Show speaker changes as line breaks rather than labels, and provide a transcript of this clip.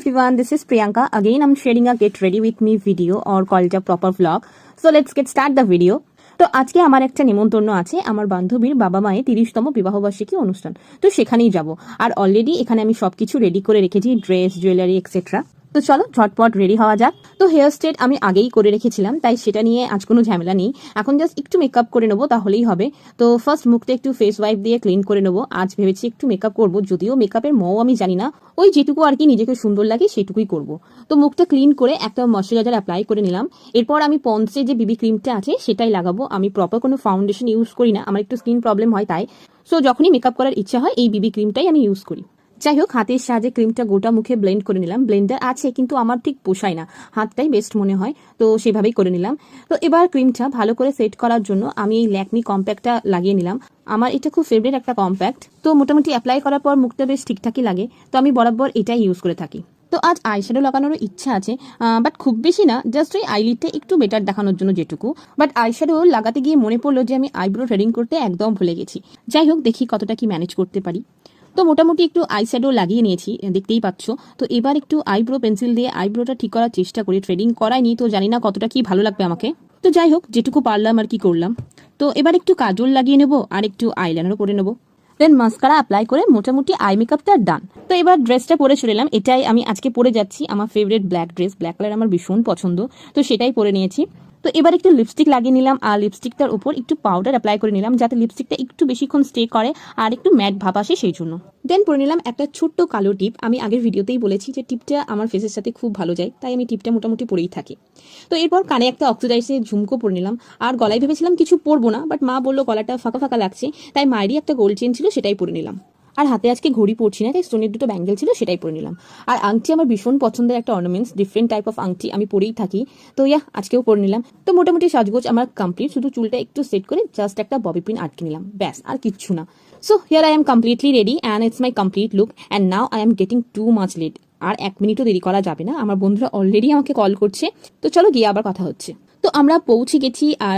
everyone, this is Priyanka. Again, I'm sharing a get ready with me video or called a proper vlog. So let's get start the video. তো আজকে আমার একটা নিমন্ত্রণ আছে আমার বান্ধবীর বাবা মায়ের 30তম বিবাহবার্ষিকী অনুষ্ঠান। তো সেখানেই যাব। আর অলরেডি এখানে আমি সবকিছু রেডি করে রেখেছি, ড্রেস, জুয়েলারি এক্সেট্রা। তো চলো ঝটপট রেডি হওয়া যাক। তো হেয়ার স্ট্রেট আমি আগেই করে রেখেছিলাম, তাই সেটা নিয়ে আজ কোনো ঝামেলা নেই। এখন জাস্ট একটু মেকআপ করে নেবো, তাহলেই হবে। তো ফার্স্ট মুখটা একটু ফেস ওয়াইপ দিয়ে ক্লিন করে নেবো। আজ ভেবেছি একটু মেকআপ করবো, যদিও মেকআপের মও আমি জানি না, ওই যেটুকু আর কি নিজেকে সুন্দর লাগে সেটুকুই করব। তো মুখটা ক্লিন করে একটা ময়শ্চারাইজার অ্যাপ্লাই করে নিলাম। এরপর আমি পন্সে যে বিবি ক্রিমটা আছে সেটাই লাগাবো। আমি প্রপার কোনো ফাউন্ডেশন ইউজ করি না, আমার একটু স্কিন প্রবলেম হয় তাই। সো যখনই মেকআপ করার ইচ্ছা হয় এই বিবি ক্রিমটাই আমি ইউজ করি। যাই হোক, হাতের সাহায্যে ক্রিমটা গোটা মুখে ব্লেন্ড করে নিলাম। ব্লেন্ডার আছে কিন্তু আমার ঠিক পোষায় না, হাতটাই বেস্ট মনে হয়, তো সেভাবেই করে নিলাম। তো এবার ক্রিমটা ভালো করে সেট করার জন্য আমি এই ল্যাকমি কম্প্যাক্টটা লাগিয়ে নিলাম। আমার এটা খুব ফেভারিট একটা কম্প্যাক্ট। তো মোটামুটি অ্যাপ্লাই করার পর মুখটা বেশ ঠিকঠাকই লাগে, তো আমি বরাবর এটাই ইউজ করে থাকি। তো আজ আইশ্যাডো লাগানোরও ইচ্ছা আছে, বাট খুব বেশি না, জাস্ট ওই আইলিডটা একটু বেটার দেখানোর জন্য যেটুকু। বাট আইশ্যাডো লাগাতে গিয়ে মনে পড়লো যে আমি আইব্রো থ্রেডিং করতে একদম ভুলে গেছি। যাই হোক, দেখি কতটা কি ম্যানেজ করতে পারি। তো মোটামুটি একটু আইশ্যাডো লাগিয়ে নিয়েছি, দেখতেই পাচ্ছ। তো এবার একটু আইব্রো পেন্সিল দিয়ে আইব্রোটা ঠিক করার চেষ্টা করি। থ্রেডিং করাইনি, তো জানি না কতটা কি ভালো লাগবে আমাকে। তো যাই হোক, যেটুকু পারলাম আর কি করলাম। তো এবার একটু কাজল লাগিয়ে নেবো আর একটু আইলাইনারও করে নেবো। দেন মাস্কারা অ্যাপ্লাই করে মোটামুটি আই মেকআপটা ডান। তো এবার ড্রেসটা পরে চলে এলাম। এটাই আমি আজকে পরে যাচ্ছি, আমার favourite black dress. Black colour আমার ভীষণ পছন্দ, তো সেটাই পরে নিয়েছি। তো এবার একটু লিপস্টিক লাগিয়ে নিলাম আর লিপস্টিকটার উপর একটু পাউডার অ্যাপ্লাই করে নিলাম, যাতে লিপস্টিকটা একটু বেশিক্ষণ স্টে করে আর একটু ম্যাট ভাব আসে সেই জন্য। দেন পরে নিলাম একটা ছোট্ট কালো টিপ। আমি আগের ভিডিওতেই বলেছি যে টিপটা আমার ফেসের সাথে খুব ভালো যায়, তাই আমি টিপটা মোটামুটি পরেই থাকি। তো এরপর কানে একটা অক্সিডাইজের ঝুমকো পরে নিলাম। আর গলায় ভেবেছিলাম কিছু পরবো না, বাট মা বললো গলাটা ফাঁকা ফাঁকা লাগছে, তাই মায়েরই একটা গোল্ড চেন ছিল সেটাই পরে নিলাম। আর হাতে আজকে ঘড়ি পরছি না, তাই স্টোনের দুটো ব্যাঙ্গেল ছিল সেটাই পরে নিলাম। আর আংটি আমার ভীষণ পছন্দের একটা অর্নামেন্টস, ডিফারেন্ট টাইপ অফ আংটি আমি পরেই থাকি, তো আজকেও পরে নিলাম। তো মোটামুটি সাজগোজ আমার কমপ্লিট, শুধু চুলটা একটু সেট করে জাস্ট একটা ববি পিন আটকে নিলাম, ব্যাস আর কিচ্ছু না। So here I am completely ready and it's my complete look and now I am getting too much late. আর 1 মিনিটও দেরি করা যাবে না, আমার বন্ধুরা অলরেডি আমাকে কল করছে। তো চলো গিয়ে আবার কথা হচ্ছে। তো আমরা পৌঁছে গেছি আর